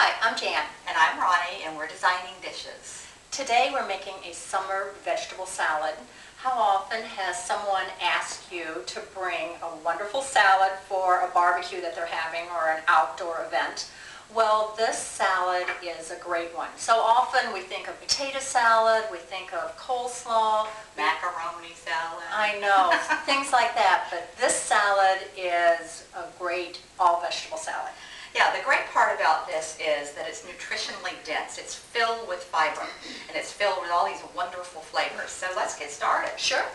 Hi, I'm Jan. And I'm Ronnie, and we're designing dishes. Today we're making a summer vegetable salad. How often has someone asked you to bring a wonderful salad for a barbecue that they're having or an outdoor event? Well, this salad is a great one. So often we think of potato salad, we think of coleslaw, Macaroni salad. I know, things like that, but this salad is a great all-vegetable salad. Yeah, the great part about this is that it's nutritionally dense. It's filled with fiber, and it's filled with all these wonderful flavors. So let's get started. Sure.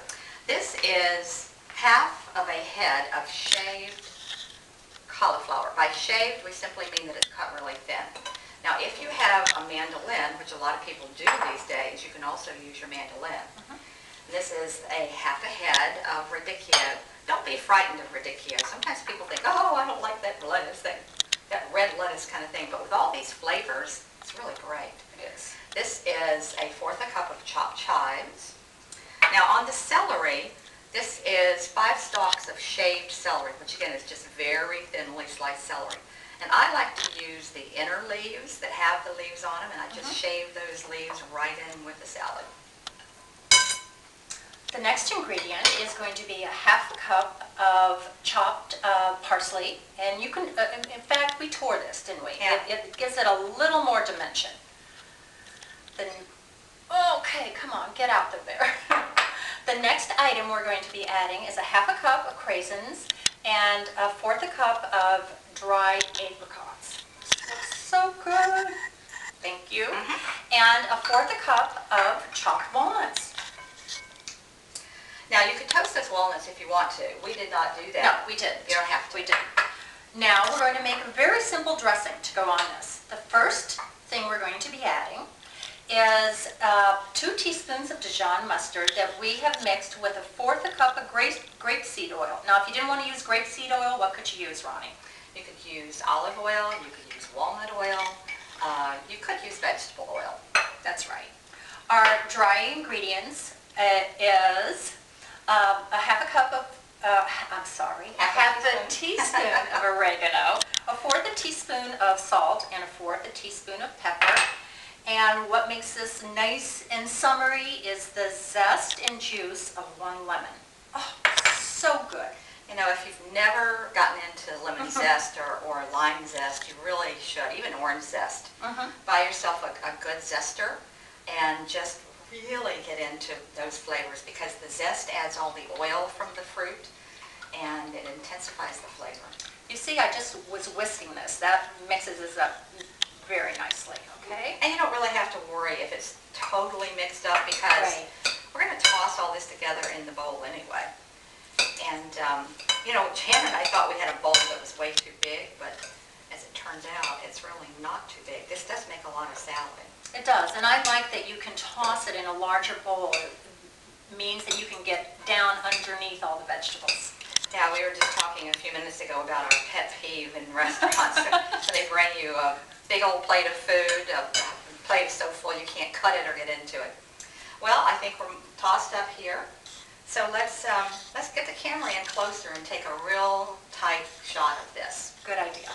This is half of a head of shaved cauliflower. By shaved, we simply mean that it's cut really thin. Now, if you have a mandolin, which a lot of people do these days, you can also use your mandolin. This is a half a head of radicchio. Don't be frightened of radicchio. Sometimes people think, oh, I don't like that lettuce thing. That red lettuce kind of thing, but with all these flavors, it's really great. It is. This is a fourth a cup of chopped chives. Now on the celery, this is 5 stalks of shaved celery, which again is just very thinly sliced celery. And I like to use the inner leaves that have the leaves on them, and I just shave those leaves right in with the salad. The next ingredient is going to be a half a cup of chopped parsley, and you can, in fact, we tore this, didn't we? Yeah. It gives it a little more dimension. Then, okay, come on, get out of there. The next item we're going to be adding is a half a cup of craisins and a fourth a cup of dried apricots. This looks so good. Thank you. And a fourth a cup of chopped walnuts. Now you could toast those walnuts if you want to. We did not do that. No, we didn't. You don't have to. We didn't. Now we're going to make a very simple dressing to go on this. The first thing we're going to be adding is 2 teaspoons of Dijon mustard that we have mixed with a fourth a cup of grapeseed oil. Now if you didn't want to use grapeseed oil, what could you use, Ronnie? You could use olive oil, you could use walnut oil, you could use vegetable oil. That's right. Our dry ingredients is a half a cup of, half a teaspoon of oregano, a fourth a teaspoon of salt, and a fourth a teaspoon of pepper. And what makes this nice and summery is the zest and juice of 1 lemon. Oh, so good. You know, if you've never gotten into lemon zest or lime zest, you really should, even orange zest. Buy yourself a good zester and just really get into those flavors, because the zest adds all the oil from the fruit and it intensifies the flavor. You see, I just was whisking this. That mixes this up very nicely, okay? And you don't really have to worry if it's totally mixed up, because we're going to toss all this together in the bowl anyway. And, you know, Jan and I thought we had a bowl that was way too big, but as it turns out, it's really not too big. This does make a lot of salad. It does, and I like that you can toss it in a larger bowl. It means that you can get down underneath all the vegetables. Yeah, we were just talking a few minutes ago about our pet peeve in restaurants. So they bring you a big old plate of food, a plate is so full you can't cut it or get into it. Well, I think we're tossed up here. So let's get the camera in closer and take a real tight shot of this. Good idea.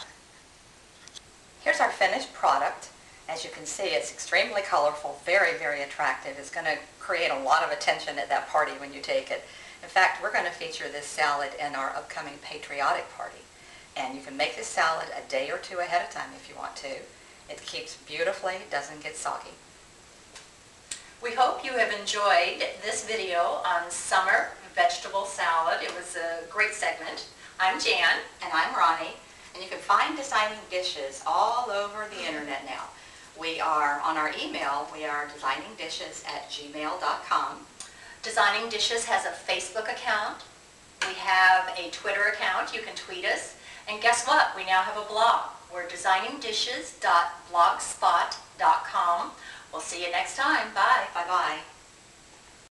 Here's our finished product. As you can see, it's extremely colorful, very, very attractive. It's going to create a lot of attention at that party when you take it. In fact, we're going to feature this salad in our upcoming patriotic party. And you can make this salad a day or 2 ahead of time if you want to. It keeps beautifully, doesn't get soggy. We hope you have enjoyed this video on summer vegetable salad. It was a great segment. I'm Jan. And I'm Ronnie. And you can find designing dishes all over the internet now. We are on our email. We are designingdishes@gmail.com. Designing Dishes has a Facebook account. We have a Twitter account. You can tweet us. And guess what? We now have a blog. We're designingdishes.blogspot.com. We'll see you next time. Bye. Bye-bye.